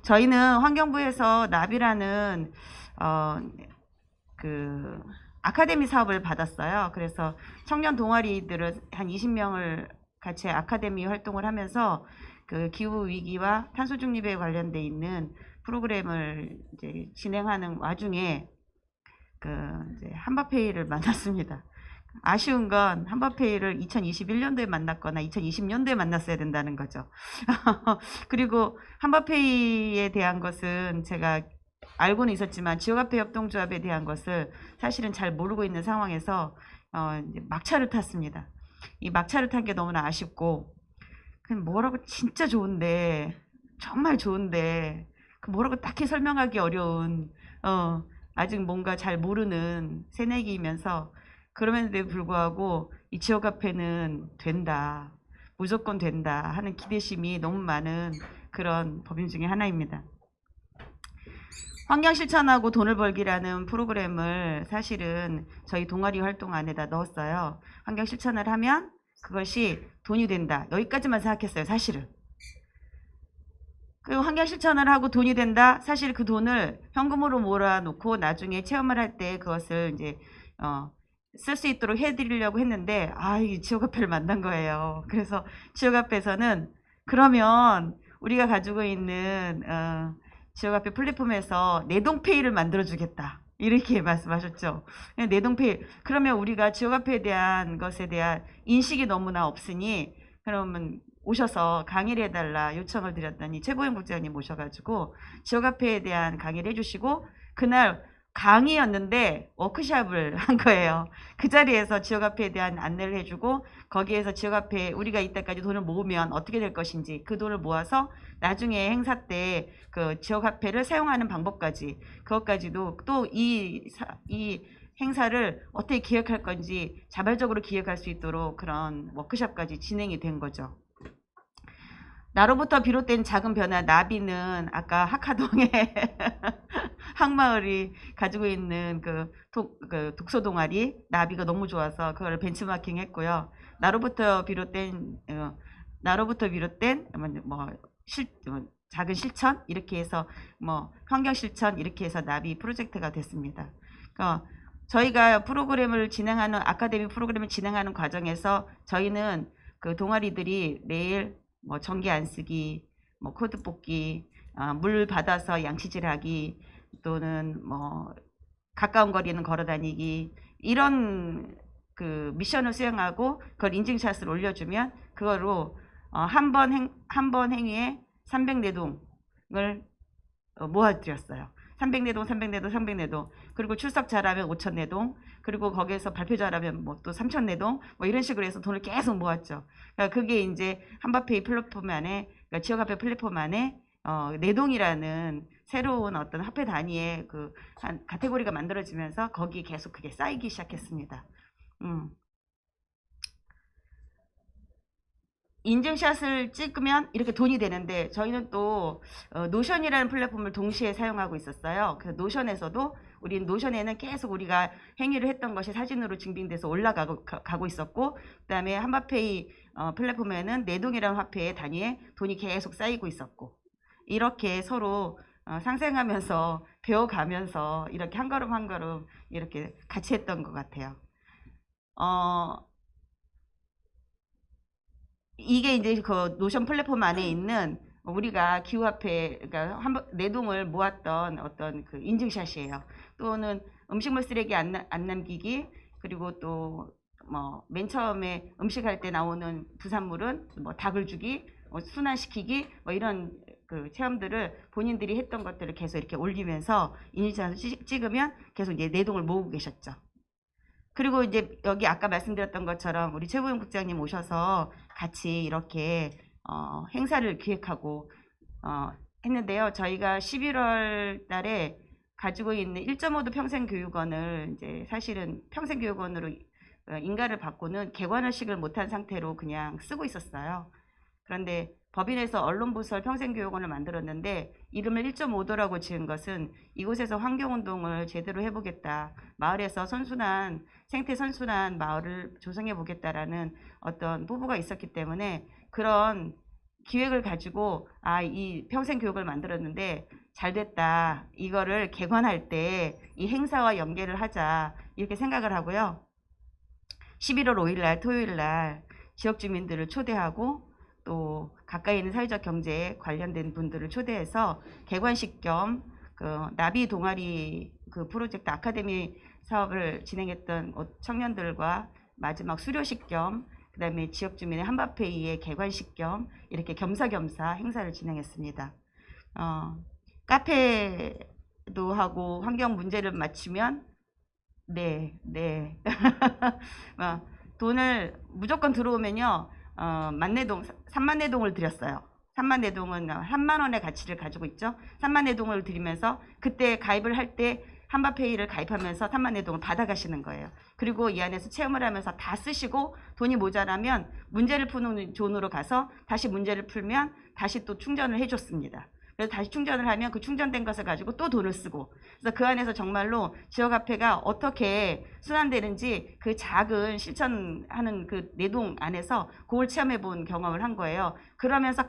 저희는 환경부에서 나비라는 그 아카데미 사업을 받았어요. 그래서 청년 동아리들을 한 20명을 같이 아카데미 활동을 하면서 그 기후 위기와 탄소 중립에 관련돼 있는 프로그램을 이제 진행하는 와중에 그 이제 한바페이를 만났습니다. 아쉬운 건 한바페이를 2021년도에 만났거나 2020년도에 만났어야 된다는 거죠. 그리고 한바페이에 대한 것은 제가 알고는 있었지만 지역화폐 협동조합에 대한 것을 사실은 잘 모르고 있는 상황에서 이제 막차를 탔습니다. 이 막차를 탄 게 너무나 아쉽고, 그냥 뭐라고 진짜 좋은데, 정말 좋은데, 그 뭐라고 딱히 설명하기 어려운, 아직 뭔가 잘 모르는 새내기이면서, 그럼에도 불구하고 이 지역화폐는 된다, 무조건 된다 하는 기대심이 너무 많은 그런 법인 중에 하나입니다. 환경실천하고 돈을 벌기라는 프로그램을 사실은 저희 동아리 활동 안에다 넣었어요. 환경실천을 하면 그것이 돈이 된다. 여기까지만 생각했어요, 사실은. 그리고 환경실천을 하고 돈이 된다. 사실 그 돈을 현금으로 몰아놓고 나중에 체험을 할 때 그것을 이제 쓸 수 있도록 해드리려고 했는데, 이 지역화폐를 만난 거예요. 그래서 지역화폐에서는 그러면 우리가 가지고 있는 지역화폐 플랫폼에서 내동페이를 만들어주겠다, 이렇게 말씀하셨죠. 내동페이, 그러면 우리가 지역화폐에 대한 것에 대한 인식이 너무나 없으니 그러면 오셔서 강의를 해달라 요청을 드렸더니 최고영 국장님 모셔가지고 지역화폐에 대한 강의를 해주시고, 그날 강의였는데 워크숍을 한 거예요. 그 자리에서 지역화폐에 대한 안내를 해주고, 거기에서 지역화폐 우리가 이때까지 돈을 모으면 어떻게 될 것인지, 그 돈을 모아서 나중에 행사 때 그 지역화폐를 사용하는 방법까지, 그것까지도 또 이 행사를 어떻게 기획할 건지 자발적으로 기획할 수 있도록 그런 워크숍까지 진행이 된 거죠. 나로부터 비롯된 작은 변화, 나비는 아까 학하동에 항마을이 가지고 있는 그 독서 동아리 나비가 너무 좋아서 그걸 벤치마킹 했고요. 나로부터 비롯된 작은 실천 이렇게 해서 환경 실천 이렇게 해서 나비 프로젝트가 됐습니다. 저희가 프로그램을 진행하는 아카데미 프로그램을 진행하는 과정에서 저희는 그 동아리들이 매일 전기 안 쓰기, 코드 뽑기, 물 받아서 양치질하기, 또는 가까운 거리는 걸어 다니기, 이런 그 미션을 수행하고 그걸 인증샷을 올려주면 그거로 한 번 행위에 300내동을 모아드렸어요. 300내동, 300내동, 300내동. 그리고 출석 잘하면 5,000내동. 그리고 거기에서 발표 잘하면 또 3,000내동. 이런 식으로 해서 돈을 계속 모았죠. 그러니까 그게 이제 한바페이 플랫폼 안에, 그러니까 지역화폐 플랫폼 안에 내동이라는 새로운 어떤 화폐 단위의 그 한 카테고리가 만들어지면서 거기에 계속 그게 쌓이기 시작했습니다. 인증샷을 찍으면 이렇게 돈이 되는데, 저희는 또 노션이라는 플랫폼을 동시에 사용하고 있었어요. 그래서 노션에서도, 우리 노션에는 계속 우리가 행위를 했던 것이 사진으로 증빙돼서 올라가고 있었고, 그 다음에 한바페이 플랫폼에는 내동이라는 화폐의 단위에 돈이 계속 쌓이고 있었고, 이렇게 서로 상생하면서 배워가면서 이렇게 한 걸음 한 걸음 이렇게 같이 했던 것 같아요. 이게 이제 그 노션 플랫폼 안에 있는 우리가 기후화폐, 그러니까 내동을 모았던 어떤 그 인증샷이에요. 또는 음식물 쓰레기 안 남기기, 그리고 또 맨 처음에 음식할 때 나오는 부산물은 닭을 주기, 순환시키기, 이런 그 체험들을 본인들이 했던 것들을 계속 이렇게 올리면서 인증샷을 찍으면 계속 이제 내동을 모으고 계셨죠. 그리고 이제 여기 아까 말씀드렸던 것처럼 우리 최고영 국장님 오셔서 같이 이렇게 행사를 기획하고 했는데요. 저희가 11월 달에 가지고 있는 1.5도 평생교육원을 이제 사실은 평생교육원으로 인가를 받고는 개관의식을 못한 상태로 그냥 쓰고 있었어요. 그런데 법인에서 언론부설 평생교육원을 만들었는데 이름을 1.5도라고 지은 것은 이곳에서 환경운동을 제대로 해보겠다, 마을에서 생태 선순환 마을을 조성해 보겠다라는 어떤 포부가 있었기 때문에 그런 기획을 가지고 이 평생 교육을 만들었는데 잘 됐다. 이거를 개관할 때 이 행사와 연계를 하자. 이렇게 생각을 하고요. 11월 5일 날 토요일 날 지역 주민들을 초대하고 또 가까이 있는 사회적 경제에 관련된 분들을 초대해서 개관식 겸 그 나비 동아리 그 프로젝트 아카데미 사업을 진행했던 청년들과 마지막 수료식 겸 그다음에 지역 주민의 한밥회의의 개관식 겸 이렇게 겸사겸사 행사를 진행했습니다. 카페도 하고 환경 문제를 맞추면 네. 돈을 무조건 들어오면요. 만내동 3만내동을 드렸어요. 3만내동은 3만 원의 가치를 가지고 있죠. 3만내동을 드리면서 그때 가입을 할 때 한밥회의를 가입하면서 3만내동을 받아가시는 거예요. 그리고 이 안에서 체험을 하면서 다 쓰시고 돈이 모자라면 문제를 푸는 존으로 가서 다시 문제를 풀면 다시 또 충전을 해줬습니다. 그래서 다시 충전을 하면 그 충전된 것을 가지고 또 돈을 쓰고, 그래서 그 안에서 정말로 지역화폐가 어떻게 순환되는지 그 작은 실천하는 그 내동 안에서 그걸 체험해 본 경험을 한 거예요. 그러면서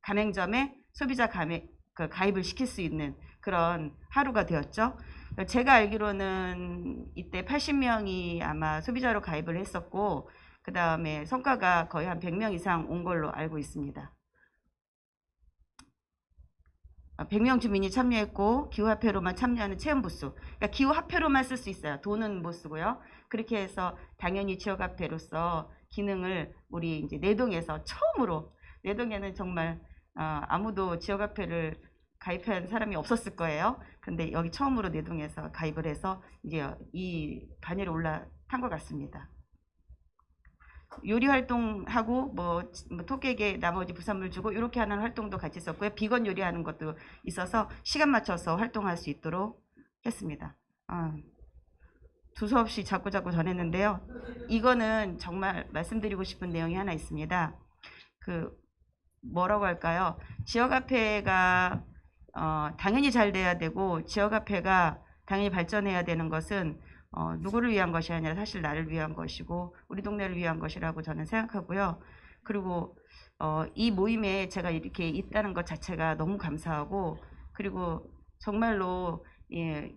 가맹점에 소비자 가입을 시킬 수 있는 그런 하루가 되었죠. 제가 알기로는 이때 80명이 아마 소비자로 가입을 했었고, 그 다음에 성과가 거의 한 100명 이상 온 걸로 알고 있습니다. 100명 주민이 참여했고 기후화폐로만 참여하는 체험부스. 그러니까 기후화폐로만 쓸 수 있어요. 돈은 못 쓰고요. 그렇게 해서 당연히 지역화폐로서 기능을 우리 이제 내동에서 처음으로, 내동에는 정말 아무도 지역화폐를 가입한 사람이 없었을 거예요. 근데 여기 처음으로 내동에서 가입을 해서 이제 이 반열에 올라탄 것 같습니다. 요리 활동하고 뭐 토끼에게 나머지 부산물 주고 이렇게 하는 활동도 같이 있었고요. 비건 요리하는 것도 있어서 시간 맞춰서 활동할 수 있도록 했습니다. 두서없이 자꾸 전했는데요. 이거는 정말 말씀드리고 싶은 내용이 하나 있습니다. 그 뭐라고 할까요? 지역화폐가 당연히 잘 돼야 되고 지역화폐가 당연히 발전해야 되는 것은 누구를 위한 것이 아니라 사실 나를 위한 것이고 우리 동네를 위한 것이라고 저는 생각하고요. 그리고 이 모임에 제가 이렇게 있다는 것 자체가 너무 감사하고, 그리고 정말로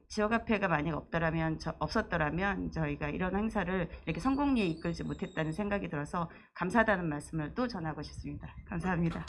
지역화폐가 만약 없었더라면 저희가 이런 행사를 이렇게 성공리에 이끌지 못했다는 생각이 들어서 감사하다는 말씀을 또 전하고 싶습니다. 감사합니다.